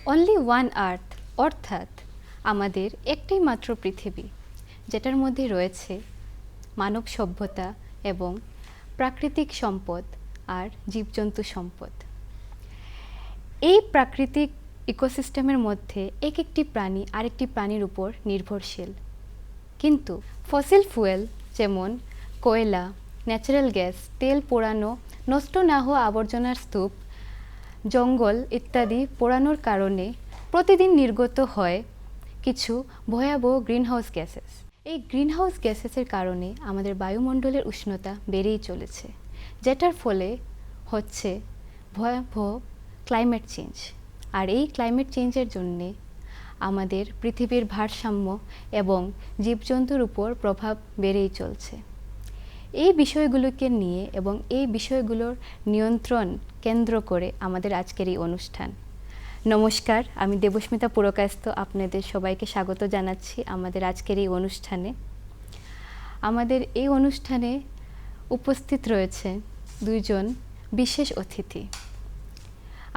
Only one আর্থ, অর্থাৎ আমাদের একটাই মাত্র পৃথিবী, যেটার মধ্যে রয়েছে মানব সভ্যতা এবং প্রাকৃতিক সম্পদ আর জীবজন্তু সম্পদ। এই প্রাকৃতিক ইকোসিস্টেমের মধ্যে এক একটি প্রাণী আরেকটি প্রাণীর উপর নির্ভরশীল, কিন্তু ফসিল ফুয়েল যেমন কয়লা, ন্যাচারাল গ্যাস, তেল পোড়ানো, নষ্ট না হওয়া আবর্জনার স্তূপ, জঙ্গল ইত্যাদি পোড়ানোর কারণে প্রতিদিন নির্গত হয় কিছু ভয়াবহ গ্রিনহাউস গ্যাসেস। এই গ্রিনহাউস গ্যাসেসের কারণে আমাদের বায়ুমণ্ডলের উষ্ণতা বেড়েই চলেছে, যেটার ফলে হচ্ছে ভয়াবহ ক্লাইমেট চেঞ্জ। আর এই ক্লাইমেট চেঞ্জের জন্যে আমাদের পৃথিবীর ভারসাম্য এবং জীবজন্তুর উপর প্রভাব বেড়েই চলছে। এই বিষয়গুলোকে নিয়ে এবং এই বিষয়গুলোর নিয়ন্ত্রণ কেন্দ্র করে আমাদের আজকের এই অনুষ্ঠান। নমস্কার, আমি দেবস্মিতা পুরকায়স্থ আপনাদের সবাইকে স্বাগত জানাচ্ছি আমাদের আজকের এই অনুষ্ঠানে। আমাদের এই অনুষ্ঠানে উপস্থিত রয়েছে দুইজন বিশেষ অতিথি।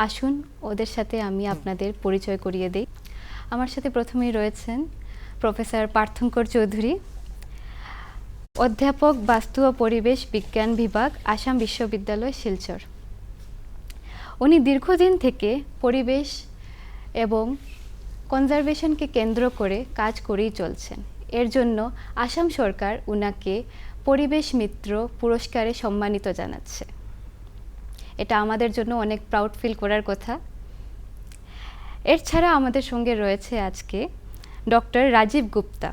আসুন ওদের সাথে আমি আপনাদের পরিচয় করিয়ে দেই। আমার সাথে প্রথমেই রয়েছেন প্রফেসর পার্থঙ্কর চৌধুরী, অধ্যাপক বাস্তু ও পরিবেশ বিজ্ঞান বিভাগ, আসাম বিশ্ববিদ্যালয়, শিলচর। উনি দীর্ঘদিন থেকে পরিবেশ এবং কনজারভেশনকে কেন্দ্র করে কাজ করেই চলছেন। এর জন্য আসাম সরকার উনাকে পরিবেশ মিত্র পুরস্কারে সম্মানিত জানাচ্ছে। এটা আমাদের জন্য অনেক প্রাউড ফিল করার কথা। এছাড়া আমাদের সঙ্গে রয়েছে আজকে doctor Rajiv Gupta,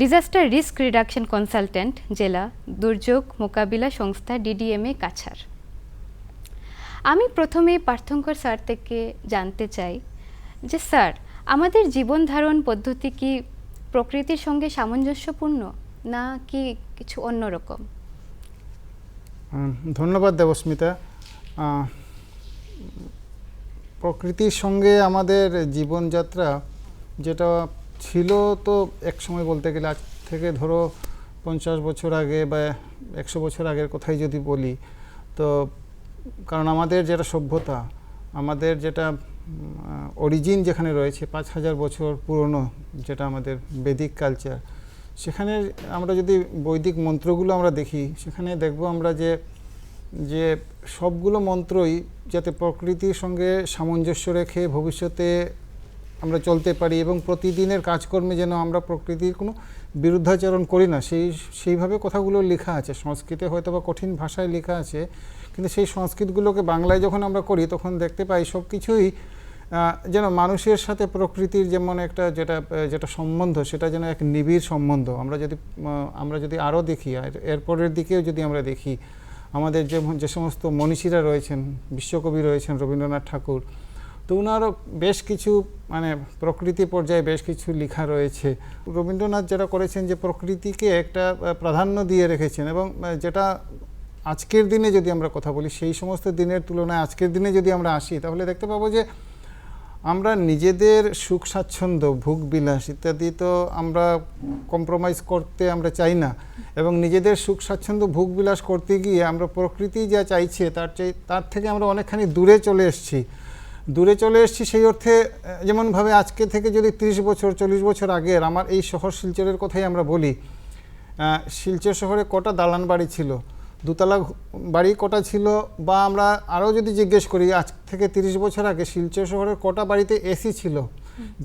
disaster risk reduction consultant, জেলা দুর্যোগ মোকাবিলা সংস্থা DDMA, কাছাড়। আমি প্রথমে পার্থঙ্কর স্যার থেকে জানতে চাই যে স্যার, আমাদের জীবন ধারণ পদ্ধতি কি প্রকৃতির সঙ্গে সামঞ্জস্যপূর্ণ না কি কিছু অন্যরকম? ধন্যবাদ দেবস্মিতা। প্রকৃতির সঙ্গে আমাদের জীবনযাত্রা যেটা ছিল, তো এক সময় বলতে গেলে আজ থেকে ধরো 50 বছর আগে বা 100 বছর আগের কথাই যদি বলি, তো কারণ আমাদের যেটা সভ্যতা, আমাদের যেটা অরিজিন যেখানে রয়েছে 5000 বছর পুরনো, যেটা আমাদের বেদিক কালচার, সেখানে আমরা যদি বৈদিক মন্ত্রগুলো আমরা দেখি, সেখানে দেখব আমরা যে সবগুলো মন্ত্রই যাতে প্রকৃতির সঙ্গে সামঞ্জস্য রেখে ভবিষ্যতে আমরা চলতে পারি এবং প্রতিদিনের কাজকর্মে যেন আমরা প্রকৃতির কোনো বিরুদ্ধাচরণ করি না, সেইভাবে কথাগুলো লেখা আছে। সংস্কৃতে হয়তো বা কঠিন ভাষায় লেখা আছে, কিন্তু সেই সংস্কৃতগুলোকে বাংলায় যখন আমরা করি তখন দেখতে পাই সব কিছুই যেন মানুষের সাথে প্রকৃতির যেমন একটা যেটা সম্বন্ধ, সেটা যেন এক নিবিড় সম্বন্ধ। আমরা যদি আরও দেখি, এরপরের দিকেও যদি আমরা দেখি, আমাদের যে সমস্ত মনীষীরা রয়েছেন, বিশ্বকবি রয়েছেন রবীন্দ্রনাথ ঠাকুর, তো ওনারও বেশ কিছু প্রকৃতি পর্যায়ে বেশ কিছু লেখা রয়েছে। রবীন্দ্রনাথ যেটা করেছেন যে প্রকৃতিকে একটা প্রাধান্য দিয়ে রেখেছেন, এবং যেটা আজকের দিনে যদি আমরা কথা বলি, সেই সমস্ত দিনের তুলনায় আজকের দিনে যদি আমরা আসি, তাহলে দেখতে পাবো যে আমরা নিজেদের সুখ স্বাচ্ছন্দ্য, ভোগ বিলাস ইত্যাদি তো আমরা কম্প্রোমাইজ করতে আমরা চাই না, এবং নিজেদের সুখ স্বাচ্ছন্দ্য ভোগ বিলাস করতে গিয়ে আমরা প্রকৃতি যা চাইছে তার থেকে আমরা অনেকখানি দূরে চলে এসেছি। সেই অর্থে যেমনভাবে আজকে থেকে যদি 30 বছর 40 বছর আগের আমার এই শহর শিলচরের কথাই আমরা বলি, শিলচর শহরে কটা দালান বাড়ি ছিল, দোতলা বাড়ি কটা ছিল, বা আমরা আরও যদি জিজ্ঞেস করি আজ থেকে 30 বছর আগে শিলচর শহরের কটা বাড়িতে এসি ছিল,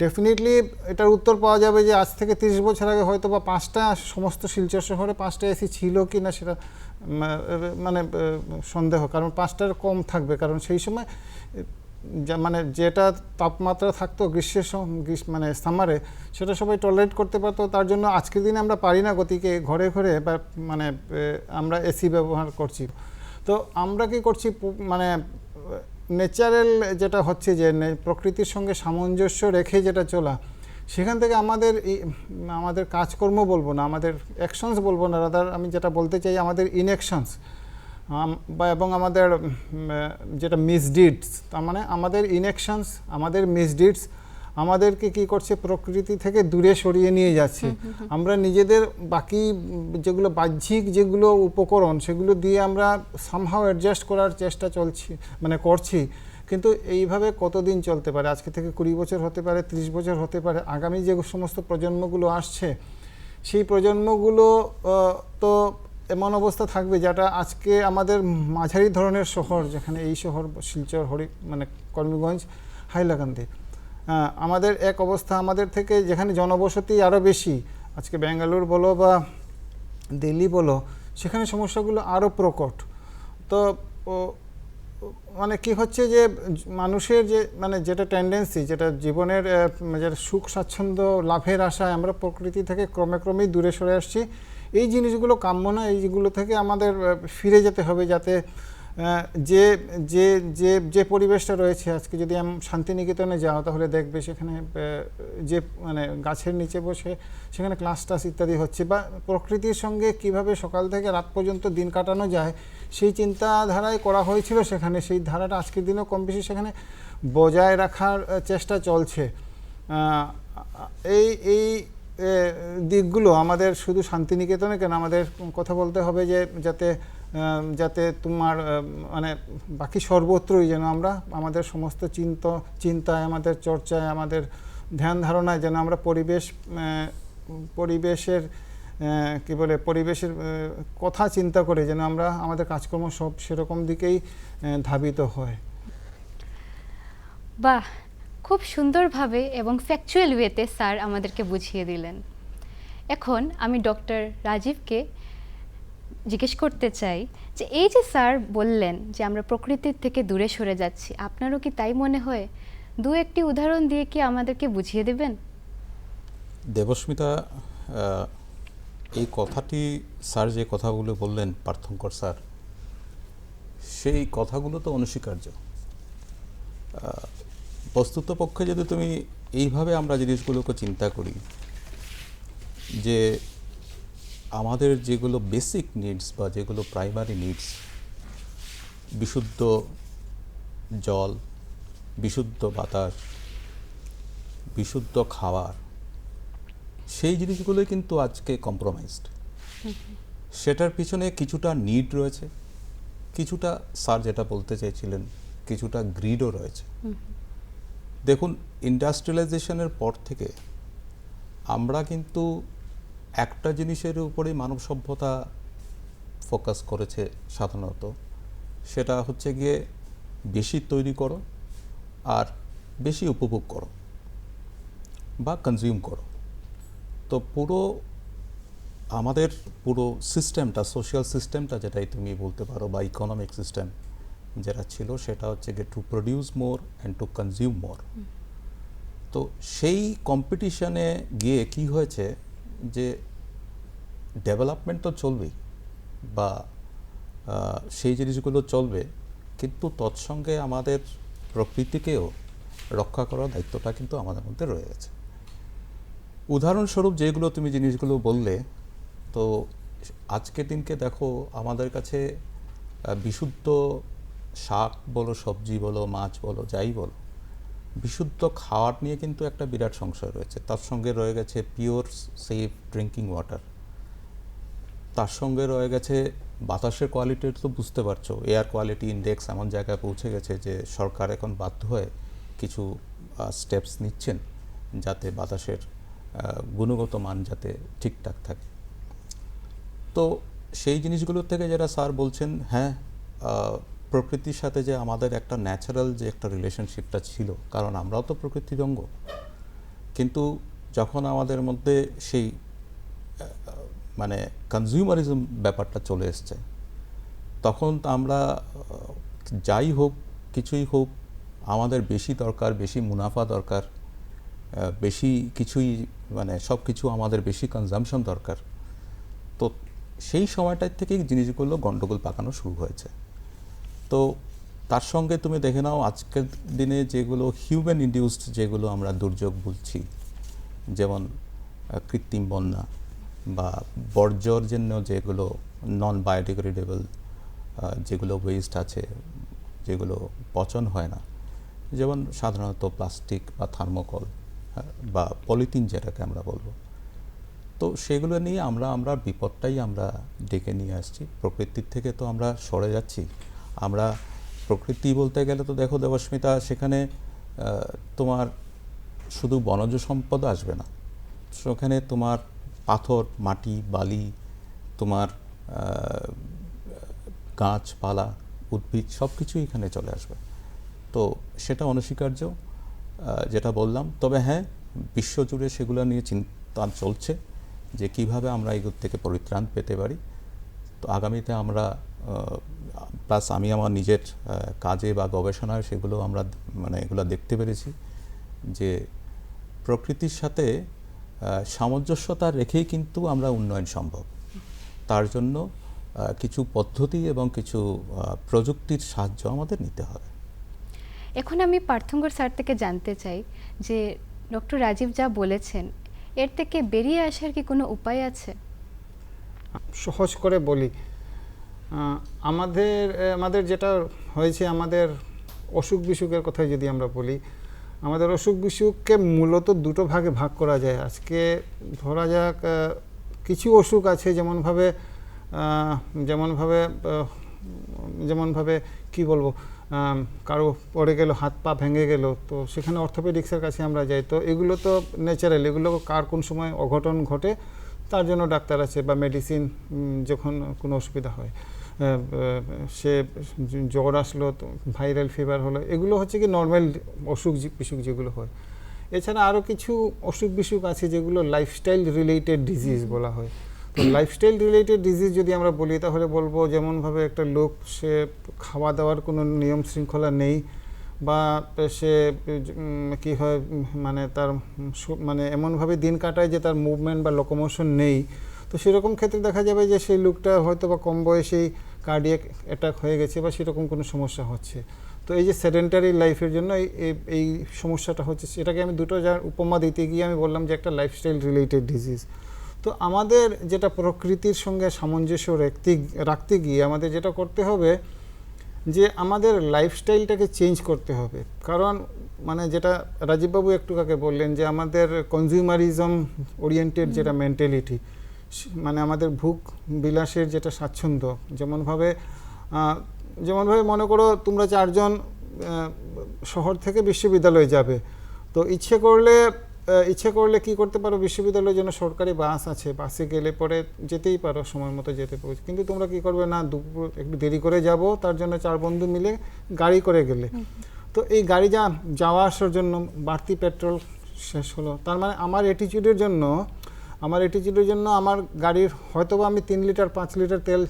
ডেফিনেটলি এটার উত্তর পাওয়া যাবে যে আজ থেকে 30 বছর আগে হয়তো বা 5টা, সমস্ত শিলচর শহরে 5টা এসি ছিল কি না সেটা মানে সন্দেহ, কারণ 5টার কম থাকবে, কারণ সেই সময় যেটা তাপমাত্রা থাকতো মানে সামারে, সেটা সবাই টলারেট করতে পারতো। তার জন্য আজকের দিনে আমরা পারি না গতিকে ঘরে ঘরে বা আমরা এসি ব্যবহার করছি। তো আমরা কি করছি, ন্যাচারাল যেটা হচ্ছে যে প্রকৃতির সঙ্গে সামঞ্জস্য রেখে যেটা চলা, সেখান থেকে আমাদের কাজকর্ম বলবো না, আমাদের অ্যাকশনস বলবো না, রাদার আমি যেটা বলতে চাই আমাদের ইনঅ্যাকশনস এবং আমাদের যেটা মিসডিডস, তার মানে আমাদের ইনঅ্যাকশনস, আমাদের মিসডিডস আমাদেরকে কি করছে, প্রকৃতি থেকে দূরে সরিয়ে নিয়ে যাচ্ছে। আমরা নিজেদের বাকি যেগুলো বাহ্যিক যেগুলো উপকরণ, সেগুলো দিয়ে আমরা সামহাও অ্যাডজাস্ট করার চেষ্টা করছি, কিন্তু এইভাবে কতদিন চলতে পারে? আজকে থেকে 20 বছর হতে পারে, 30 বছর হতে পারে। আগামী যে সমস্ত প্রজন্মগুলো আসছে, সেই প্রজন্মগুলো তো এমন অবস্থা থাকবে যেটা আজকে আমাদের মাঝারি ধরনের শহর, যেখানে এই শহর শিলচর, মানে করিমগঞ্জ, হাইলাকান্দি, আমাদের এক অবস্থা, আমাদের থেকে যেখানে জনবসতি আরও বেশি, আজকে ব্যাঙ্গালোর বলো বা দিল্লি বলো, সেখানে সমস্যাগুলো আরও প্রকট। তো মানে কি হচ্ছে যে মানুষের যে মানে যেটা টেন্ডেন্সি, যেটা জীবনের যেটা সুখ স্বাচ্ছন্দ্য লাভের আশায় আমরা প্রকৃতি থেকে ক্রমেই দূরে সরে আসছি। এই জিনিসগুলো কাম্য না, এইগুলো থেকে আমাদের ফিরে যেতে হবে, যাতে যে যে যে যে পরিবেশটা রয়েছে আজকে। যদি শান্তিনিকেতনে যাও তাহলে দেখবে সেখানে যে মানে গাছের নিচে বসে সেখানে ক্লাস টাস ইত্যাদি হচ্ছে, বা প্রকৃতির সঙ্গে কিভাবে সকাল থেকে রাত পর্যন্ত দিন কাটানো যায় সেই চিন্তাধারায় করা হয়েছিল সেখানে। সেই ধারাটা আজকের দিনেও কম বেশি সেখানে বজায় রাখার চেষ্টা চলছে। এই এই দিকগুলো আমাদের শুধু শান্তিনিকেতনে কেন, আমাদের কথা বলতে হবে যে যাতে তোমার মানে বাকি সর্বত্রই যেন আমরা আমাদের সমস্ত চিন্তায়, আমাদের চর্চায়, আমাদের ধ্যান ধারণায় যেন আমরা পরিবেশের কি বলে পরিবেশের কথা চিন্তা করে যেন আমরা আমাদের কাজকর্ম সব সেরকম দিকেই ধাবিত হয়। বাহ, খুব সুন্দরভাবে এবং ফ্যাকচুয়াল ওয়েতে স্যার আমাদেরকে বুঝিয়ে দিলেন। এখন আমি ডক্টর রাজীবকে জিজ্ঞেস করতে চাই যে এই যে স্যার বললেন যে আমরা প্রকৃতির থেকে দূরে সরে যাচ্ছি, আপনারও কি তাই মনে হয়? দু একটি উদাহরণ দিয়ে কি আমাদেরকে বুঝিয়ে দেবেন? দেবস্মিতা, এই কথাটি স্যার যে কথাগুলো বললেন, পার্থঙ্কর স্যার, সেই কথাগুলো তো অনস্বীকার্য। বস্তুতপক্ষে যদি তুমি এইভাবে আমরা জিনিসগুলোকে চিন্তা করি যে আমাদের যেগুলো বেসিক নিডস বা যেগুলো প্রাইমারি নিডস, বিশুদ্ধ জল, বিশুদ্ধ বাতাস, বিশুদ্ধ খাবার, সেই জিনিসগুলোই কিন্তু আজকে কম্প্রোমাইজড। সেটার পিছনে কিছুটা নিড রয়েছে, কিছুটা স্যার যেটা বলতে চাইছিলেন কিছুটা গ্রিডও রয়েছে। দেখুন, ইন্ডাস্ট্রিয়ালাইজেশনের পর থেকে আমরা কিন্তু একটা জিনিসের উপরেই মানব সভ্যতা ফোকাস করেছে সাধারণত, সেটা হচ্ছে গিয়ে বেশি তৈরি করো আর বেশি উপভোগ করো বা কনজিউম করো। তো আমাদের পুরো সিস্টেমটা, সোশ্যাল সিস্টেমটা যেটাই তুমি বলতে পারো বা ইকোনমিক সিস্টেম যেটা ছিল, সেটা হচ্ছে গিয়ে to produce more and to consume more. তো সেই কম্পিটিশনে গিয়ে কি হয়েছে যে ডেভেলপমেন্ট তো চলবেই বা সেই জিনিসগুলো চলবে, কিন্তু তৎসঙ্গে আমাদের প্রকৃতিকেও রক্ষা করার দায়িত্বটা কিন্তু আমাদের মধ্যে রয়ে গেছে। উদাহরণস্বরূপ যেগুলো তুমি জিনিসগুলো বললে, তো আজকের দিনকে দেখো আমাদের কাছে বিশুদ্ধ শাক বলো, সবজি বলো, মাছ বলো, যাই বলো, বিশুদ্ধ খাওয়ার নিয়ে কিন্তু একটা বিরাট সংশয় রয়েছে। তার সঙ্গে রয়ে গেছে পিওর সেফ ড্রিঙ্কিং ওয়াটার, তার সঙ্গে রয়ে গেছে বাতাসের কোয়ালিটির। তো বুঝতে পারছো, এয়ার কোয়ালিটি ইন্ডেক্স এমন জায়গায় পৌঁছে গেছে যে সরকার এখন বাধ্য হয়ে কিছু স্টেপস নিচ্ছেন যাতে বাতাসের গুণগত মান যাতে ঠিকঠাক থাকে। তো সেই জিনিসগুলোর থেকে যারা স্যার বলছেন, হ্যাঁ, প্রকৃতির সাথে যে আমাদের একটা ন্যাচারাল যে একটা রিলেশনশিপটা ছিল, কারণ আমরাও তো প্রকৃতির অঙ্গ, কিন্তু যখন আমাদের মধ্যে সেই মানে কনজিউমারিজম ব্যাপারটা চলে এসছে, তখন আমরা যাই হোক, কিছুই হোক, আমাদের বেশি দরকার, বেশি মুনাফা দরকার, বেশি কিছুই মানে সব কিছু আমাদের বেশি কনজামশন দরকার। তো সেই সময়টার থেকেই জিনিসগুলো গন্ডগোল পাকানো শুরু হয়েছে। তো তার সঙ্গে তুমি দেখে নাও আজকের দিনে যেগুলো হিউম্যান ইনডিউসড যেগুলো আমরা দুর্যোগ বলছি, যেমন কৃত্রিম বন্যা বা বর্জ্যর জন্য যেগুলো নন বায়োডিগ্রেডেবল যেগুলো ওয়েস্ট আছে, যেগুলো পচন হয় না, যেমন সাধারণত প্লাস্টিক বা থার্মোকল বা পলিথিন যেটাকে আমরা বলবো, তো সেগুলো নিয়ে আমরা বিপদটাই আমরা ডেকে নিয়ে আসছি। প্রকৃতির থেকে তো আমরা সরে যাচ্ছি, আমরা প্রকৃতি বলতে গেলে তো দেখো দেবস্মিতা, সেখানে তোমার শুধু বনজ সম্পদ আসবে না, সেখানে তোমার পাথর, মাটি, বালি, তোমার গাছপালা, উদ্ভিদ সব কিছুই এখানে চলে আসবে। তো সেটা অনস্বীকার্য, যেটা বললাম। তবে হ্যাঁ, বিশ্বজুড়ে সেগুলো নিয়ে চিন্তা চলছে যে কিভাবে আমরা এগুলো থেকে পরিত্রাণ পেতে পারি। তো আগামীতে আমরা প্লাস আমি আমার নিজের কাজে বা গবেষণায় সেগুলো আমরা মানে এগুলো দেখতে পেরেছি যে প্রকৃতির সাথে সামঞ্জস্যতা রেখেই কিন্তু আমরা উন্নয়ন সম্ভব। তার জন্য কিছু পদ্ধতি এবং কিছু প্রযুক্তির সাহায্য আমাদের নিতে হবে। এখন আমি পার্থঙ্কর স্যার থেকে জানতে চাই যে ডক্টর রাজীব যা বলেছেন এর থেকে বেরিয়ে আসার কি কোনো উপায় আছে? সহজ করে বলি, আমাদের যেটা হয়েছে, আমাদের অসুখ বিসুখের কথাই যদি আমরা বলি, আমাদের অসুখ বিসুখকে মূলত দুটো ভাগে ভাগ করা যায়। আজকে ধরা যাক কিছু অসুখ আছে যেমনভাবে কি বলবো, কারো পড়ে গেল, হাত পা ভেঙে গেল, তো সেখানে অর্থোপেডিক্সের কাছে আমরা যাই। তো এগুলো তো ন্যাচারাল, এগুলো কার কোন সময় অঘটন ঘটে তার জন্য ডাক্তার আছে, বা মেডিসিন যখন কোনো অসুবিধা হয়, সে জ্বর আসলো, তো ভাইরাল ফিভার হলো, এগুলো হচ্ছে কি নর্মাল অসুখ বিসুখ যেগুলো হয়। এছাড়া আরও কিছু অসুখ বিসুখ আছে যেগুলো লাইফস্টাইল রিলেটেড ডিজিজ বলা হয়। তো লাইফস্টাইল রিলেটেড ডিজিজ যদি আমরা বলি তাহলে বলবো যেমনভাবে একটা লোক, সে খাওয়া দাওয়ার কোনো নিয়ম শৃঙ্খলা নেই, বা সে কি হয় মানে তার মানে এমনভাবে দিন কাটায় যে তার মুভমেন্ট বা লোকোমোশন নেই। তো সেরকম ক্ষেত্রে দেখা যাবে যে সেই লোকটা হয়তো বা কম বয়সেই কার্ডিয়াক অ্যাটাক হয়ে গেছে বা সেরকম কোনো সমস্যা হচ্ছে। তো এই যে সেডেন্টারি লাইফের জন্য এই সমস্যাটা হচ্ছে, সেটাকে আমি দুটো যার উপমা দিতে গিয়ে আমি বললাম যে একটা লাইফস্টাইল রিলেটেড ডিজিজ। তো আমাদের যেটা প্রকৃতির সঙ্গে সামঞ্জস্য রাখতে গিয়ে আমাদের যেটা করতে হবে যে আমাদের লাইফস্টাইলটাকে চেঞ্জ করতে হবে। কারণ মানে যেটা রাজীববাবু একটু আগে বললেন যে আমাদের কনজিউমারিজম ওরিয়েন্টেড যেটা মেন্টালিটি, মানে আমাদের ভোগ বিলাসের যেটা স্বাচ্ছন্দ্য, যেমনভাবে মনে করো তোমরা চারজন শহর থেকে বিশ্ববিদ্যালয়ে যাবে, তো ইচ্ছে করলে কি করতে পারো, বিশ্ববিদ্যালয়ের জন্য সরকারি বাস আছে, বাসে গেলে পরে যেতেই পারো, সময় মতো যেতে পারো। কিন্তু তোমরা কি করবে না, দুপুর একটু দেরি করে যাব, তার জন্য 4 বন্ধু মিলে গাড়ি করে গেলে, তো এই গাড়ি যাওয়া আসার জন্য বাড়তি পেট্রোল শেষ হলো। তার মানে আমার অ্যাটিটিউডের জন্য আমার গাড়ির হয়তোবা আমি 3 লিটার 5 লিটার তেল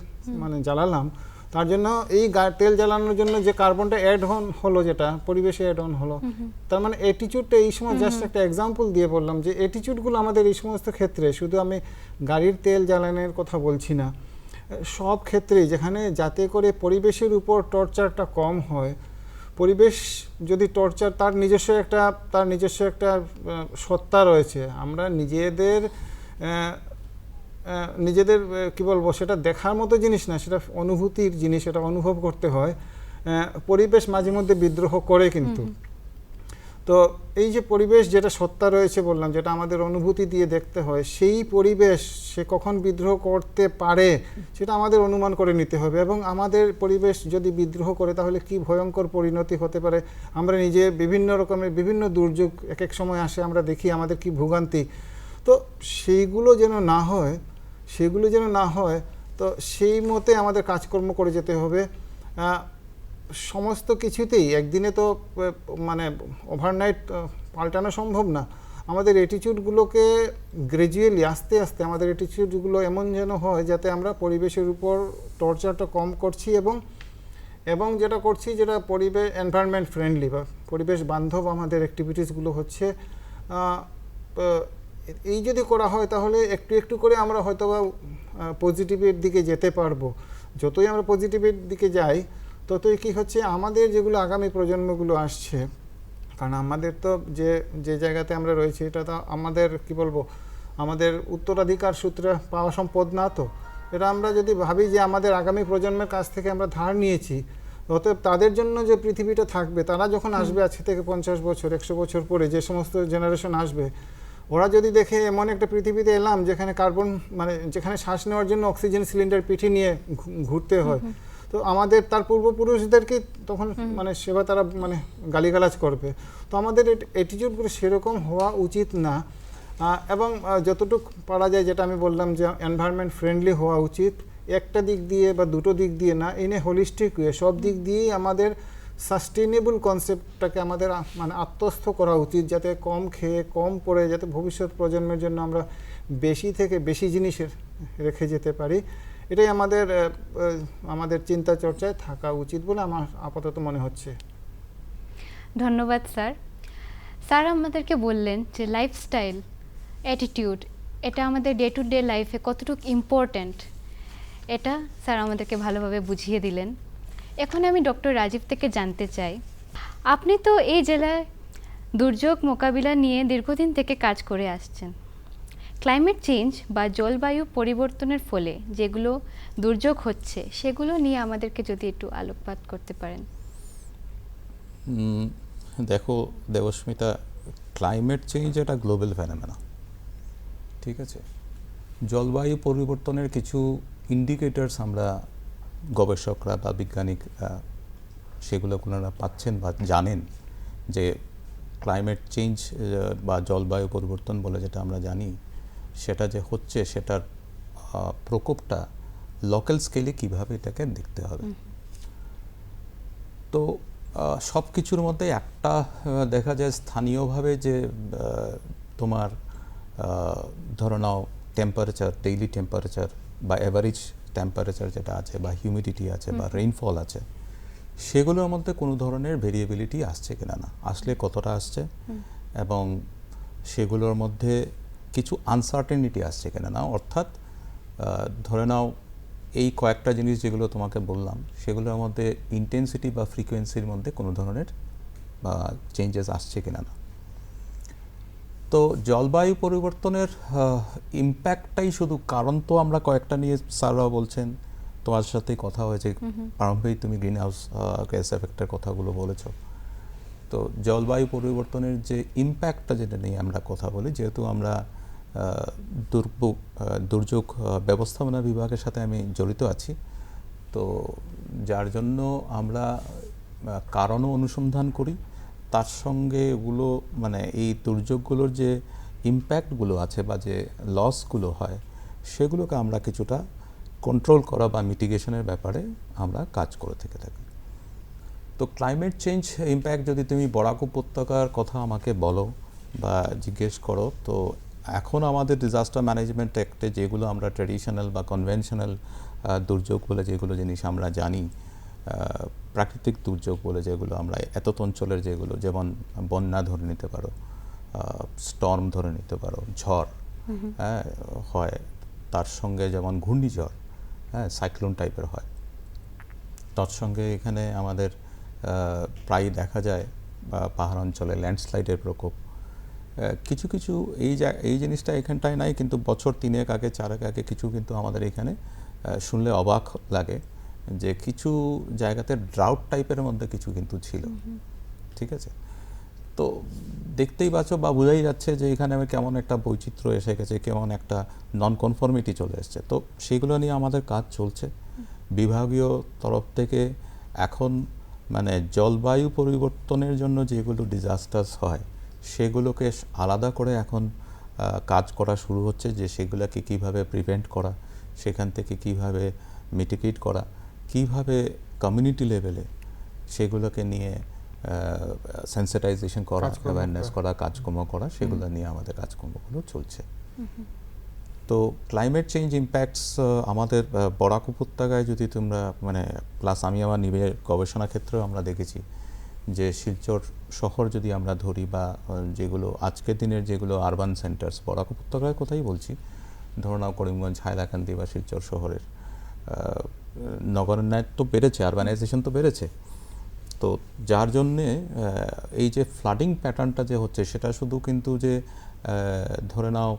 মানে জ্বালালাম, তার জন্য এই তেল জ্বালানোর জন্য যে কার্বনটা অ্যাড অন হলো, যেটা পরিবেশে অ্যাড অন হলো, তার মানে অ্যাটিটিউডটা এই সময় জাস্ট একটা এক্সাম্পল দিয়ে বললাম যে অ্যাটিটিউডগুলো আমাদের এই সমস্ত ক্ষেত্রে, শুধু আমি গাড়ির তেল জ্বালানোর কথা বলছি না, সব ক্ষেত্রেই যেখানে যাতে করে পরিবেশের উপর টর্চারটা কম হয়। পরিবেশ যদি টর্চার, তার নিজস্ব একটা সত্তা রয়েছে, আমরা নিজেদের কি বলবো, সেটা দেখার মতো জিনিস না, সেটা অনুভূতির জিনিস, সেটা অনুভব করতে হয়। পরিবেশ মাঝে মধ্যে বিদ্রোহ করে, কিন্তু তো এই যে পরিবেশ যেটা সত্তা রয়েছে বললাম, যেটা আমাদের অনুভূতি দিয়ে দেখতে হয়, সেই পরিবেশ সে কখন বিদ্রোহ করতে পারে সেটা আমাদের অনুমান করে নিতে হবে। এবং আমাদের পরিবেশ যদি বিদ্রোহ করে তাহলে কি ভয়ঙ্কর পরিণতি হতে পারে, আমরা নিজে বিভিন্ন দুর্যোগ এক সময় আসে, আমরা দেখি আমাদের কি ভোগান্তি। তো সেইগুলো যেন না হয়, তো সেই মতে আমাদের কাজকর্ম করে যেতে হবে। সমস্ত কিছুতেই একদিনে তো মানে ওভারনাইট পাল্টানো সম্ভব না। আমাদের অ্যাটিটিউডগুলোকে গ্র্যাজুয়ালি আস্তে আস্তে আমাদের অ্যাটিটিউডগুলো এমন যেন হয় যাতে আমরা পরিবেশের উপর টর্চারটা কম করছি, এবং যেটা করছি যেটা পরিবেশ এনভায়রনমেন্ট ফ্রেন্ডলি বা পরিবেশ বান্ধব আমাদের অ্যাক্টিভিটিসগুলো হচ্ছে। এই যদি করা হয় তাহলে একটু একটু করে আমরা হয়তো বা পজিটিভের দিকে যেতে পারবো। যতই আমরা পজিটিভের দিকে যাই ততই কি হচ্ছে, আমাদের যেগুলো আগামী প্রজন্মগুলো আসছে, কারণ আমাদের তো যে জায়গাতে আমরা রয়েছি এটা তো আমাদের কি বলবো, আমাদের উত্তরাধিকার সূত্রে পাওয়া সম্পদ না। তো এটা আমরা যদি ভাবি যে আমাদের আগামী প্রজন্মের কাছ থেকে আমরা ধার নিয়েছি, অতএব তাদের জন্য যে পৃথিবীটা থাকবে, তারা যখন আসবে আজকে থেকে 50 বছর 100 বছর পরে, যে সমস্ত জেনারেশন আসবে, ওরা যদি দেখে এমন একটা পৃথিবীতে এলাম যেখানে যেখানে শ্বাস নেওয়ার জন্য অক্সিজেন সিলিন্ডার পিঠে নিয়ে ঘুরতে হয়, তো আমাদের তার পূর্বপুরুষদেরকে তখন মানে সেবা তারা মানে গালিগালাজ করবে। তো আমাদের অ্যাটিটিউডগুলো সেরকম হওয়া উচিত না। এবং যতটুকু পারা যায়, যেটা আমি বললাম যে এনভায়রনমেন্ট ফ্রেন্ডলি হওয়া উচিত, একটা দিক দিয়ে বা দুটো দিক দিয়ে না, ইন এ হোলিস্টিক ওয়ে সব দিক দিয়েই আমাদের সাস্টেনেবল কনসেপ্টটাকে আমাদের মানে আত্মস্থ করা উচিত, যাতে কম খেয়ে কম পড়ে যাতে ভবিষ্যৎ প্রজন্মের জন্য আমরা বেশি থেকে বেশি জিনিসের রেখে যেতে পারি। এটাই আমাদের আমাদের চিন্তা চর্চায় থাকা উচিত বলে আমার আপাতত মনে হচ্ছে। ধন্যবাদ স্যার। স্যার আমাদেরকে বললেন যে লাইফস্টাইল, অ্যাটিটিউড, এটা আমাদের ডে টু ডে লাইফে কতটুকু ইম্পর্ট্যান্ট, এটা স্যার আমাদেরকে ভালোভাবে বুঝিয়ে দিলেন। এখন আমি ডক্টর রাজীব থেকে জানতে চাই, আপনি তো এই জেলায় দুর্যোগ মোকাবিলা নিয়ে দীর্ঘদিন থেকে কাজ করে আসছেন। ক্লাইমেট চেঞ্জ বা জলবায়ু পরিবর্তনের ফলে যেগুলো দুর্যোগ হচ্ছে সেগুলো নিয়ে আমাদেরকে যদি একটু আলোকপাত করতে পারেন। দেখো দেবস্মিতা, ক্লাইমেট চেঞ্জ এটা গ্লোবাল ফেনোমেনা, ঠিক আছে। জলবায়ু পরিবর্তনের কিছু ইন্ডিকেটরস আমরা গবেষকরা বা বিজ্ঞানিক সেগুলো ওনারা পাচ্ছেন বা জানেন যে ক্লাইমেট চেঞ্জ বা জলবায়ু পরিবর্তন বলে যেটা আমরা জানি, সেটা যে হচ্ছে সেটার প্রকোপটা লোকাল স্কেলে কীভাবে এটাকে দেখতে হবে। তো সব কিছুর মধ্যে একটা দেখা যায় স্থানীয়ভাবে যে তোমার ধরো নাও টেম্পারেচার, ডেইলি টেম্পারেচার বা অ্যাভারেজ টেম্পারেচার যেটা আছে বা হিউমিডিটি আছে বা রেইনফল আছে, সেগুলোর মধ্যে কোনো ধরনের ভেরিয়েবিলিটি আসছে কিনা না, আসলে কতটা আসছে, এবং সেগুলোর মধ্যে কিছু আনসার্টেনিটি আসছে কিনা না। অর্থাৎ ধরে নাও এই কয়েকটা জিনিস যেগুলো তোমাকে বললাম সেগুলোর মধ্যে ইন্টেন্সিটি বা ফ্রিকোয়েন্সির মধ্যে কোনো ধরনের বা চেঞ্জেস আসছে কিনা না। তো জলবায়ু পরিবর্তনের ইম্প্যাক্টটাই শুধু, কারণ তো আমরা কয়েকটা নিয়ে স্যাররাও বলছেন, তোমার সাথে কথা হয়েছে প্রারম্ভেই, তুমি গ্রিন হাউস গ্যাস এফেক্টের কথাগুলো বলেছ। তো জলবায়ু পরিবর্তনের যে ইম্প্যাক্টটা যেটা নিয়ে আমরা কথা বলি, যেহেতু আমরা দুর্যোগ ব্যবস্থাপনা বিভাগের সাথে আমি জড়িত আছি, তো যার জন্য আমরা কারণও অনুসন্ধান করি, তার সঙ্গে এগুলো মানে এই দুর্যোগগুলোর যে ইম্প্যাক্টগুলো আছে বা যে লসগুলো হয় সেগুলোকে আমরা কিছুটা কন্ট্রোল করা বা মিটিগেশনের ব্যাপারে আমরা কাজ করে থেকে থাকি। তো ক্লাইমেট চেঞ্জ ইম্প্যাক্ট যদি তুমি বরাক উপত্যকার কথা আমাকে বলো বা জিজ্ঞেস করো, তো এখন আমাদের ডিজাস্টার ম্যানেজমেন্ট অ্যাক্টে যেগুলো আমরা ট্র্যাডিশনাল বা কনভেনশনাল দুর্যোগ বলে যেগুলো জিনিস আমরা জানি, প্রাকৃতিক দুর্যোগ বলে যেগুলো আমরা এতত অঞ্চলের যেগুলো, যেমন বন্যা ধরে নিতে পারো, স্টর্ম ধরে নিতে পারো, ঝড় হয়, তার সঙ্গে যেমন ঘূর্ণিঝড়, সাইক্লোন টাইপের হয়, তার সঙ্গে এখানে আমাদের প্রায় দেখা যায় পাহাড় অঞ্চলে ল্যান্ডস্লাইডের প্রকোপ। কিছু কিছু এই জিনিসটা এখানটায় নাই, কিন্তু বছর 3 আগে 4 আগে কিছু কিন্তু আমাদের এখানে শুনলে অবাক লাগে যে কিছু জায়গাতে ড্রাউট টাইপের মধ্যে কিছু কিন্তু ছিল, ঠিক আছে। তো দেখতেই পাচ্ছ বা বোঝাই যাচ্ছে যে এখানে কেমন একটা বৈচিত্র্য এসে গেছে, কেমন একটা নন কনফর্মিটি চলে এসছে। তো সেগুলো নিয়ে আমাদের কাজ চলছে বিভাগীয় তরফ থেকে। এখন মানে জলবায়ু পরিবর্তনের জন্য যেগুলো ডিজাস্টার্স হয় সেগুলোকে আলাদা করে এখন কাজ করা শুরু হচ্ছে, যে সেগুলোকে কীভাবে প্রিভেন্ট করা, সেখান থেকে কীভাবে মিটিগেট করা, কীভাবে কমিউনিটি লেভেলে সেগুলোকে নিয়ে সেন্সিটাইজেশন করা, অ্যাওয়ারনেস করা, কাজকর্ম করা, সেগুলো নিয়ে আমাদের কাজকর্মগুলো চলছে। তো ক্লাইমেট চেঞ্জ ইম্প্যাক্টস আমাদের বরাক উপত্যকায় যদি তোমরা মানে প্লাস আমি আমার নিজের গবেষণা ক্ষেত্রেও আমরা দেখেছি যে শিলচর শহর যদি আমরা ধরি বা যেগুলো আজকের দিনের যেগুলো আরবান সেন্টার্স, বরাক উপত্যকার কথাই বলছি, ধরো নাও করিমগঞ্জ, হাইলাকান্দি বা শিলচর শহরের নগরায়ণ তো বেড়েছে, আরবানাইজেশন তো বেড়েছে। তো যার জন্যে এই যে ফ্লাডিং প্যাটার্নটা যে হচ্ছে সেটা শুধু কিন্তু যে ধরে নাও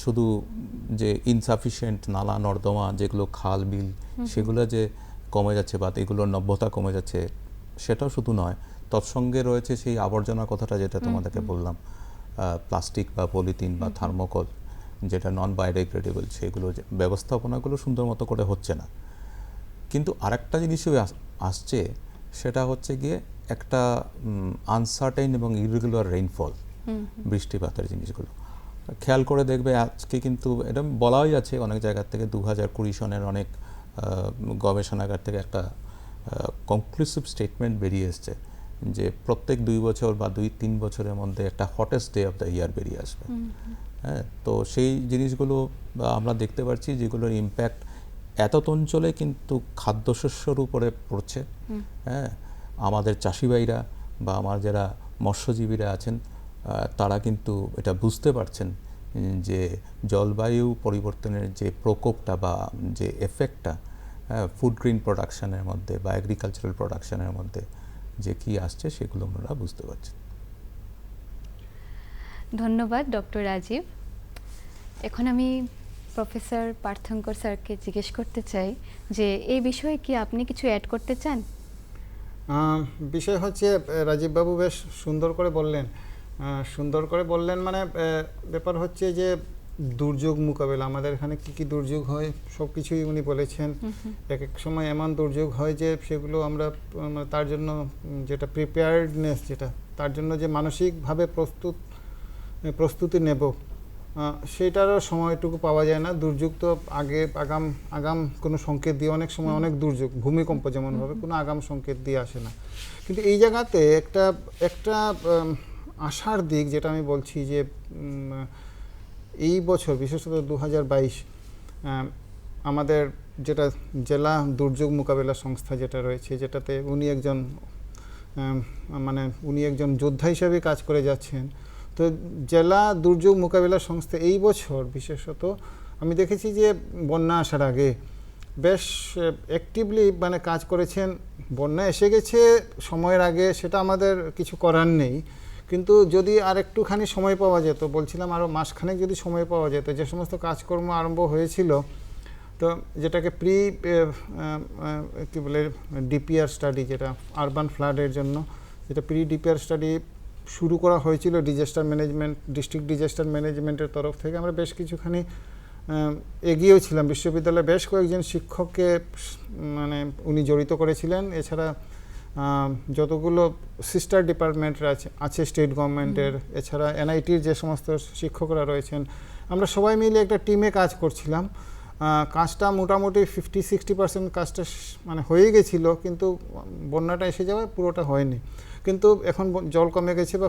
শুধু যে ইনসাফিশিয়েন্ট নালা নর্দমা যেগুলো খাল বিল সেগুলো যে কমে যাচ্ছে বা এগুলোর নব্যতা কমে যাচ্ছে সেটাও শুধু নয়, তৎসঙ্গে রয়েছে সেই আবর্জনা কথাটা যেটা তোমাদেরকে বললাম, প্লাস্টিক বা পলিথিন বা থার্মোকল যেটা নন বায়োডিগ্রেডেবল, সেগুলো ব্যবস্থাপনাগুলো সুন্দর মতো করে হচ্ছে না। কিন্তু আরেকটা জিনিসও আসছে, সেটা হচ্ছে গিয়ে একটা আনসার্টেন এবং ইরেগুলার রেইনফল, বৃষ্টিপাতের জিনিসগুলো খেয়াল করে দেখবে। আজকে কিন্তু এটা বলাই আছে অনেক জায়গা থেকে, 2020 সনের অনেক গবেষণাগার থেকে একটা কনক্লুসিভ স্টেটমেন্ট বেরিয়ে এসছে যে প্রত্যেক 2 বছর বা 2-3 বছরের মধ্যে একটা hottest day of the year বেরিয়ে আসবে। হ্যাঁ, তো সেই জিনিসগুলো আমরা দেখতে পাচ্ছি যেগুলোর ইম্প্যাক্ট এত অঞ্চলে কিন্তু খাদ্যশস্যর উপরে পড়ছে। হ্যাঁ, আমাদের চাষিভাইরা বা আমার যারা মৎস্যজীবীরা আছেন তারা কিন্তু এটা বুঝতে পারছেন যে জলবায়ু পরিবর্তনের যে প্রকোপটা বা যে এফেক্টটা ফুড গ্রেইন প্রোডাকশনের মধ্যে বা এগ্রিকালচারাল প্রোডাকশনের মধ্যে যে কি আসছে সেগুলো আমরা বুঝতে পারছি। ধন্যবাদ ডক্টর রাজীব। এখন আমি প্রফেসর পার্থঙ্কর স্যারকে জিজ্ঞেস করতে চাই যে এই বিষয়ে কি আপনি কিছু অ্যাড করতে চান? বিষয় হচ্ছে রাজীববাবু বেশ সুন্দর করে বললেন, মানে ব্যাপার হচ্ছে যে দুর্যোগ মোকাবেলা, আমাদের এখানে কি কি দুর্যোগ হয় সব কিছুই উনি বলেছেন। এক এক সময় এমন দুর্যোগ হয় যে সেগুলো আমরা তার জন্য যেটা প্রিপেয়ার্ডনেস, যেটা তার জন্য যে মানসিকভাবে প্রস্তুতি নেব, সেটারও সময়টুকু পাওয়া যায় না। দুর্যোগ তো আগাম কোনো সংকেত দিয়ে, অনেক সময় অনেক দুর্যোগ, ভূমিকম্প যেমনভাবে কোনো আগাম সংকেত দিয়ে আসে না। কিন্তু এই জায়গাতে একটা আশার দিক যেটা আমি বলছি যে এই বছর বিশেষত 2022 আমাদের যেটা জেলা দুর্যোগ মোকাবেলা সংস্থা যেটা রয়েছে, যেটাতে উনি একজন যোদ্ধা হিসেবে কাজ করে যাচ্ছেন। তো জেলা দুর্যোগ মোকাবিলা সংস্থা এই বছর বিশেষত আমি দেখেছি যে বন্যা আসার আগে বেশ অ্যাক্টিভলি কাজ করেছেন। বন্যা এসে গেছে সময়ের আগে, সেটা আমাদের কিছু করার নেই, কিন্তু যদি আর একটুখানি সময় পাওয়া যেত, বলছিলাম আরও মাসখানেক যদি সময় পাওয়া যেত, যে সমস্ত কাজকর্ম আরম্ভ হয়েছিল, তো যেটাকে ডিপিআর স্টাডি, যেটা আরবান ফ্লাডের জন্য যেটা ডিপিআর স্টাডি শুরু করা হয়েছিল ডিস্ট্রিক্ট ডিজাস্টার ম্যানেজমেন্টের তরফ থেকে, আমরা বেশ কিছুখানি এগিয়েও ছিলাম। বিশ্ববিদ্যালয়ে বেশ কয়েকজন শিক্ষককে উনি জড়িত করেছিলেন। এছাড়া যতগুলো সিস্টার ডিপার্টমেন্ট আছে স্টেট গভর্নমেন্টের, এছাড়া এনআইটির যে সমস্ত শিক্ষকরা রয়েছেন, আমরা সবাই মিলে একটা টিমে কাজ করছিলাম। কাজটা মোটামুটি 50-60% কাজটা হয়ে গেছিলো, কিন্তু বন্যাটা এসে যাওয়ায় পুরোটা হয়নি। কিন্তু এখন জল কমে গেছে, বা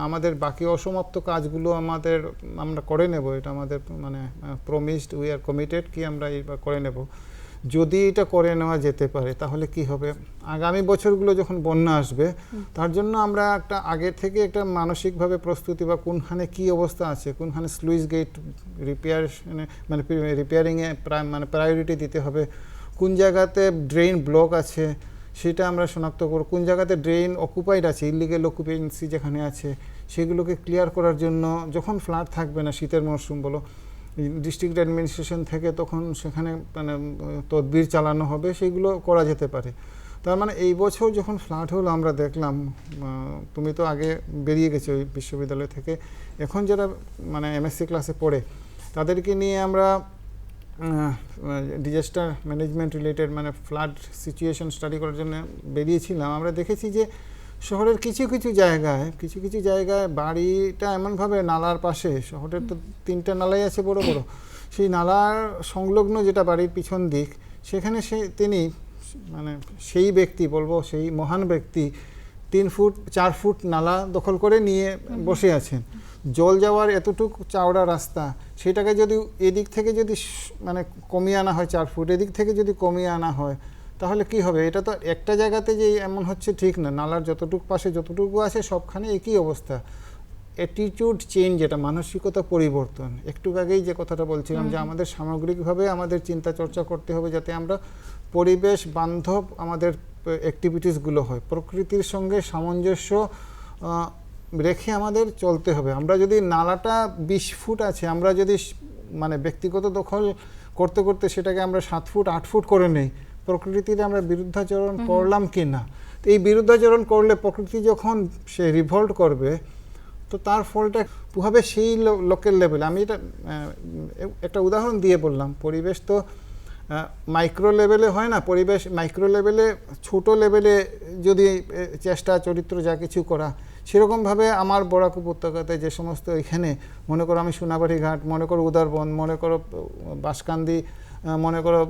আমাদের বাকি অসমাপ্ত কাজগুলো আমরা করে নেব, এটা আমাদের প্রমিসড, উই আর কমিটেড কি আমরা এইবার করে নেব। যদি এটা করে নেওয়া যেতে পারে তাহলে কি হবে, আগামী বছরগুলো যখন বন্যা আসবে তার জন্য আমরা একটা আগে থেকে একটা মানসিকভাবে প্রস্তুতি, বা কোনখানে কি অবস্থা আছে, কোনখানে স্লুইস গেট রিপেয়ারিংয়ে প্রায়োরিটি দিতে হবে, কোন জায়গাতে ড্রেন ব্লক আছে সেটা আমরা শনাক্ত করব, কোন জায়গাতে ড্রেন অকুপাইড আছে, ইলিগেল অকুপেন্সি যেখানে আছে সেগুলোকে ক্লিয়ার করার জন্য যখন ফ্লাড থাকবে না, শীতের মরশুম বলো, ডিস্ট্রিক্ট অ্যাডমিনিস্ট্রেশন থেকে তখন সেখানে তদবির চালানো হবে, সেগুলো করা যেতে পারে। তার এই বছর যখন ফ্লাড হলো আমরা দেখলাম, তুমি তো আগে বেরিয়ে গেছো ওই বিশ্ববিদ্যালয় থেকে, এখন যারা এমএসসি ক্লাসে পড়ে তাদেরকে নিয়ে আমরা disaster management related flood situation study করার জন্য বেরিয়েছিলাম। আমরা দেখেছি যে শহরের কিছু কিছু জায়গায় বাড়িটা এমনভাবে নালার পাশে, শহরের তো 3টা নালাই আছে বড় বড়, সেই নালার সংলগ্ন যেটা বাড়ির পিছন দিক, সেখানে সেই ব্যক্তি বলবো, সেই মহান ব্যক্তি 3-4 ফুট নালা দখল করে নিয়ে বসে আছেন। জল যাওয়ার এতটুকু চওড়া রাস্তা, সেটাকে যদি এদিক থেকে যদি কমিয়ে আনা হয় 4 ফুট, এদিক থেকে যদি কমিয়ে আনা হয় তাহলে কি হবে? এটা তো একটা জায়গাতে যে এমন হচ্ছে ঠিক না, নালার যতটুকু পাশে যতটুকু আছে সবখানে একই অবস্থা। অ্যাটিটিউড চেঞ্জ, যেটা মানসিকতা পরিবর্তন, একটু আগেই যে কথাটা বলছিলাম যে আমাদের সামগ্রিকভাবে আমাদের চিন্তা চর্চা করতে হবে যাতে আমরা পরিবেশ বান্ধব আমাদের অ্যাক্টিভিটিসগুলো হয়, প্রকৃতির সঙ্গে সামঞ্জস্য রেখে আমাদের চলতে হবে। আমরা যদি নালাটা 20 ফুট আছে, আমরা যদি ব্যক্তিগত দখল করতে করতে সেটাকে আমরা 7 ফুট 8 ফুট করে নেই, প্রকৃতির আমরা বিরুদ্ধাচরণ করলাম কি না? তো এই বিরুদ্ধাচরণ করলে প্রকৃতি যখন সে রিভল্ট করবে, তো তার ফলটা হবে সেই লোকের লেভেলে। আমি এটা একটা উদাহরণ দিয়ে বললাম, পরিবেশ তো মাইক্রো লেভেলে হয় না পরিবেশ, মাইক্রো লেভেলে ছোট লেভেলে যদি চেষ্টা চরিত্র যা কিছু করা, সেরকমভাবে আমার বরাক উপত্যকাতে যে সমস্ত এখানে মনে করো আমি সোনাবাড়ি ঘাট, মনে করো উদারবন, মনে করো বাঁশকান্দি, মনে করো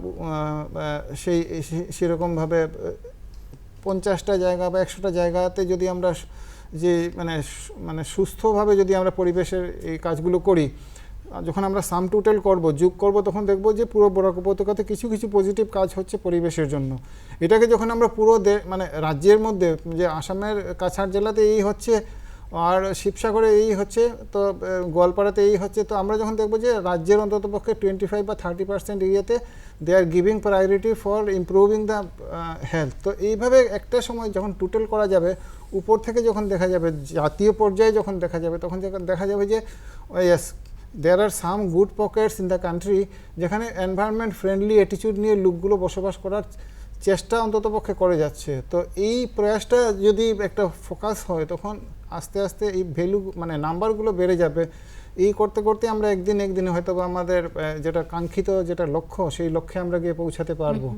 সেরকমভাবে 50টা জায়গা বা 100টা জায়গাতে যদি আমরা যে মানে সুস্থভাবে যদি আমরা পরিবেশের এই কাজগুলো করি, যখন আমরা সাম টোটাল করব, যোগ করব, তখন দেখব যে পুরো বরাক উপত্যকাতে কিছু কিছু পজিটিভ কাজ হচ্ছে পরিবেশের জন্য। এটাকে যখন আমরা পুরো মানে রাজ্যের মধ্যে, যে আসামের কাছাড় জেলাতে এই হচ্ছে, আর শিবসাগরে এই হচ্ছে, তো গোয়ালপাড়াতে এই হচ্ছে, তো আমরা যখন দেখব যে রাজ্যের অন্ততপক্ষে 25 বা 30% এরিয়াতে they are giving priority for improving the health. তো এইভাবে একটা সময় যখন টোটাল করা যাবে, উপর থেকে যখন দেখা যাবে, জাতীয় পর্যায়ে যখন দেখা যাবে, তখন দেখা যাবে যে yes, there are some good pockets in the country যেখানে এনভায়রনমেন্ট ফ্রেন্ডলি অ্যাটিটিউড নিয়ে লোকগুলো বসবাস করার চেষ্টা অন্ততপক্ষে করে যাচ্ছে। তো এই প্রয়াসটা যদি একটা ফোকাস হয়, তখন আস্তে আস্তে এই ভ্যালু মানে নাম্বারগুলো বেড়ে যাবে। এই করতে করতে আমরা একদিনে হয়তো আমাদের যেটা কাঙ্ক্ষিত যেটা লক্ষ্য, সেই লক্ষ্যে আমরা গিয়ে পৌঁছাতে পারবো।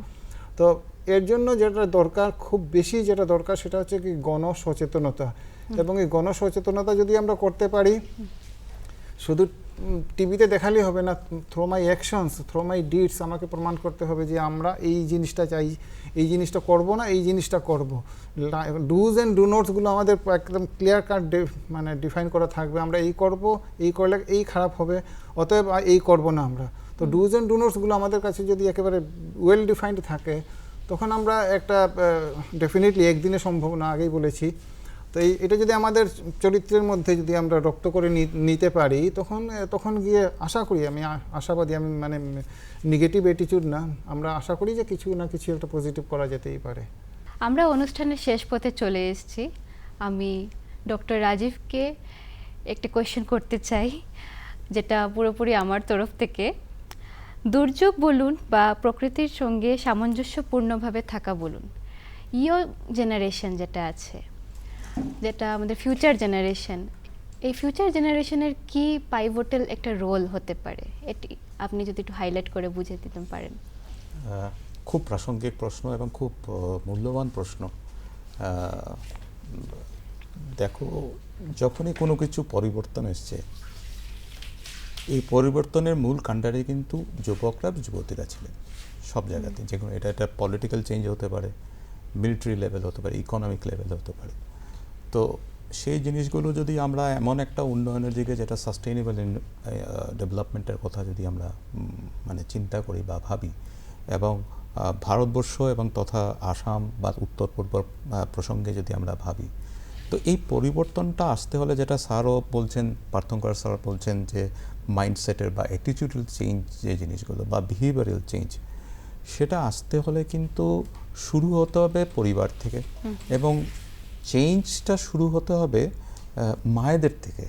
তো এর জন্য যেটা দরকার, খুব বেশি যেটা দরকার, সেটা হচ্ছে কি গণসচেতনতা। এবং এই গণসচেতনতা যদি আমরা করতে পারি, শুধু টিভিতে দেখালেই হবে না, থ্রো মাই অ্যাকশনস, থ্রো মাই ডিডস আমাকে প্রমাণ করতে হবে যে আমরা এই জিনিসটা চাই, এই জিনিসটা করব না, এই জিনিসটা করব। ডুজ অ্যান্ড ডু নোটসগুলো আমাদের একদম ক্লিয়ার কাট মানে ডিফাইন করা থাকবে। আমরা এই করব, এই করলে এই খারাপ হবে, অতএব এই করব না আমরা। তো ডুজ অ্যান্ড ডু নোটসগুলো আমাদের কাছে যদি একেবারে ওয়েল ডিফাইন্ড থাকে, তখন আমরা একটা ডেফিনেটলি একদিনে সম্ভব না, আগেই বলেছি। তো এটা যদি আমাদের চরিত্রের মধ্যে যদি আমরা রপ্ত করে নিতে পারি, তখন গিয়ে আশা করি, আমি আশাবাদী, আমি মানে নেগেটিভ অ্যাটিটিউড না, আমরা আশা করি যে কিছু না কিছু একটা পজিটিভ করা যেতেই পারে। আমরা অনুষ্ঠানের শেষ পথে চলে এসেছি। আমি ডক্টর রাজীবকে একটা কোয়েশ্চেন করতে চাই, যেটা পুরোপুরি আমার তরফ থেকে। দুর্যোগ বলুন বা প্রকৃতির সঙ্গে সামঞ্জস্যপূর্ণভাবে থাকা বলুন, ইয়ং জেনারেশন যেটা আছে, যেটা আমাদের ফিউচার জেনারেশন, এই ফিউচার জেনারেশনের কি পাইভোটাল একটা রোল হতে পারে, এটি আপনি যদি একটু হাইলাইট করে বুঝিয়ে দিতে পারেন। খুব প্রাসঙ্গিক প্রশ্ন এবং খুব মূল্যবান প্রশ্ন। দেখো, যখনই কোনো কিছু পরিবর্তন এসছে, এই পরিবর্তনের মূল কাণ্ডারে কিন্তু যুবকরা, যুবতীরা ছিলেন সব জায়গাতে। যে কোনো এটা পলিটিক্যাল চেঞ্জ হতে পারে, মিলিটারি লেভেল হতে পারে, ইকোনমিক লেভেল হতে পারে। তো সেই জিনিসগুলো যদি আমরা এমন একটা উন্নয়নের দিকে, যেটা সাস্টেইনেবল ডেভেলপমেন্টের কথা যদি আমরা মানে চিন্তা করি বা ভাবি, এবং ভারতবর্ষ এবং তথা আসাম বা উত্তর পূর্ব প্রসঙ্গে যদি আমরা ভাবি, তো এই পরিবর্তনটা আসতে হলে, যেটা স্যারও বলছেন, পার্থঙ্কর স্যার বলছেন যে মাইন্ডসেটের বা অ্যাটিটিউডাল চেঞ্জ, যে জিনিসগুলো বা বিহেভিয়ারাল চেঞ্জ, সেটা আসতে হলে কিন্তু শুরু হতে হবে পরিবার থেকে, এবং চেঞ্জটা শুরু হতে হবে মায়েদের থেকে,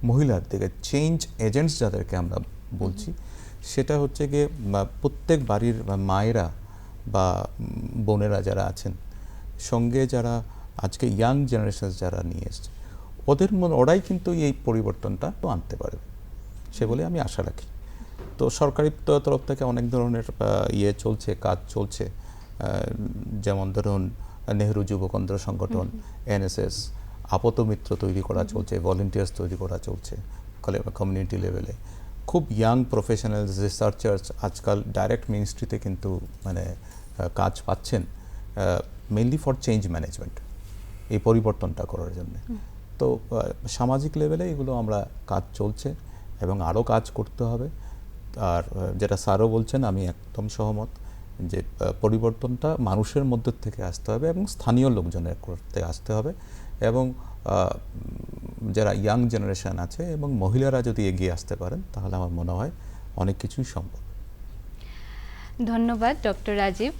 মহিলার থেকে। চেঞ্জ এজেন্টস যাদেরকে আমরা বলছি, সেটা হচ্ছে গিয়ে প্রত্যেক বাড়ির মায়েরা বা বোনেরা যারা আছেন, সঙ্গে যারা আজকে ইয়াং জেনারেশন যারা নিয়ে এসছে, ওরাই কিন্তু এই পরিবর্তনটা আনতে পারবে, সে বলে আমি আশা রাখি। তো সরকারি তরফ থেকে অনেক ধরনের চলছে, কাজ চলছে, যেমন ধরুন নেহরু যুব কেন্দ্র সংগঠন, এনএসএস, আপতমিত্র তৈরি করা চলছে, ভলেন্টিয়ার্স তৈরি করা চলছে কমিউনিটি লেভেলে। খুব ইয়াং প্রফেশনালস, রিসার্চার্স আজকাল ডাইরেক্ট মিনিস্ট্রিতে কিন্তু মানে কাজ পাচ্ছেন, মেইনলি ফর চেঞ্জ ম্যানেজমেন্ট, এই পরিবর্তনটা করার জন্য। তো সামাজিক লেভেলে এগুলো আমরা কাজ চলছে এবং আরও কাজ করতে হবে। আর যেটা স্যারও বলছেন, আমি একদম সহমত, যে পরিবর্তনটা মানুষের মধ্য থেকে আসতে হবে এবং স্থানীয় লোকজনের করতে আসতে হবে, এবং যারা ইয়াং জেনারেশন আছে এবং মহিলারা যদি এগিয়ে আসতে পারেন, তাহলে আমার মনে হয় অনেক কিছুই সম্ভব। ধন্যবাদ ডক্টর রাজীব।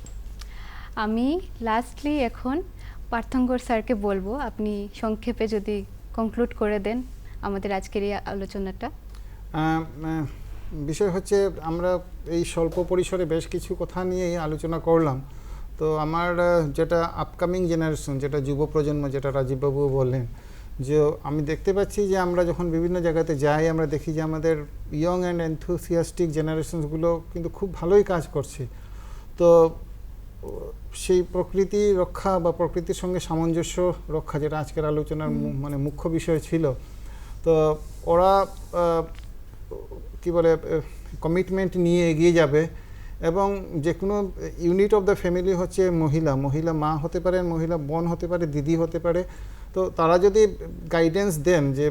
আমি লাস্টলি এখন পার্থঙ্কর স্যারকে বলবো, আপনি সংক্ষেপে যদি কনক্লুড করে দেন আমাদের আজকের এই আলোচনাটা। বিষয় হচ্ছে, আমরা এই স্বল্প পরিসরে বেশ কিছু কথা নিয়ে আলোচনা করলাম। তো আমার যেটা আপকামিং জেনারেশন, যেটা যুব প্রজন্ম, যেটা রাজীববাবু বললেন, যে আমি দেখতে পাচ্ছি যে আমরা যখন বিভিন্ন জায়গাতে যাই, আমরা দেখি যে আমাদের ইয়ং অ্যান্ড এনথুসিয়াস্টিক জেনারেশনসগুলো কিন্তু খুব ভালোই কাজ করছে। তো সেই প্রকৃতি রক্ষা বা প্রকৃতির সঙ্গে সামঞ্জস্য রক্ষা, যেটা আজকের আলোচনার মানে মুখ্য বিষয় ছিল, তো ওরা কি বলে কমিটমেন্ট নিয়ে এগিয়ে যাবে। এবং যে কোনো ইউনিট অফ দ্য ফ্যামিলি হচ্ছে মহিলা মা হতে পারে, মহিলা বোন হতে পারে, দিদি হতে পারে। তো তারা যদি গাইডেন্স দেন, যে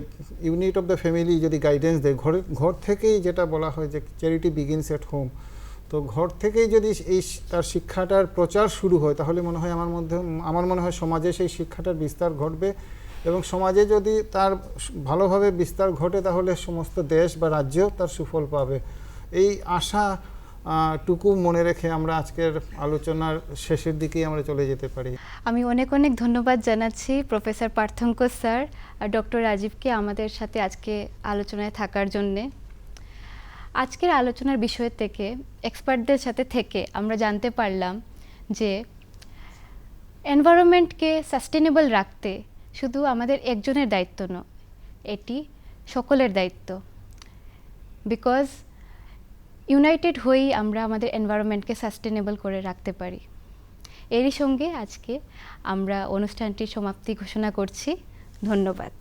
ইউনিট অফ দ্য ফ্যামিলি যদি গাইডেন্স দেয়, ঘর থেকেই, যেটা বলা হয় যে চ্যারিটি বিগিনস এট হোম, তো ঘর থেকেই যদি এই তার শিক্ষাটার প্রচার শুরু হয়, তাহলে আমার মনে হয় সমাজে সেই শিক্ষাটার বিস্তার ঘটবে। এবং সমাজে যদি তার ভালোভাবে বিস্তার ঘটে, তাহলে সমস্ত দেশ বা রাজ্য তার সুফল পাবে। এই আশা টুকু মনে রেখে আমরা আজকের আলোচনার শেষের দিকেই আমরা চলে যেতে পারি। আমি অনেক অনেক ধন্যবাদ জানাচ্ছি প্রফেসর পার্থঙ্ক স্যার আর ডক্টর রাজীবকে আমাদের সাথে আজকে আলোচনায় থাকার জন্যে। আজকের আলোচনার বিষয় থেকে এক্সপার্টদের সাথে থেকে আমরা জানতে পারলাম যে এনভায়রনমেন্টকে সাস্টেনেবল রাখতে শুধু আমাদের একজনের দায়িত্ব নয়, এটি সকলের দায়িত্ব। বিকজ ইউনাইটেড হয়েই আমরা আমাদের এনভায়রনমেন্টকে সাস্টেনেবল করে রাখতে পারি। এরই সঙ্গে আজকে আমরা অনুষ্ঠানটির সমাপ্তি ঘোষণা করছি। ধন্যবাদ।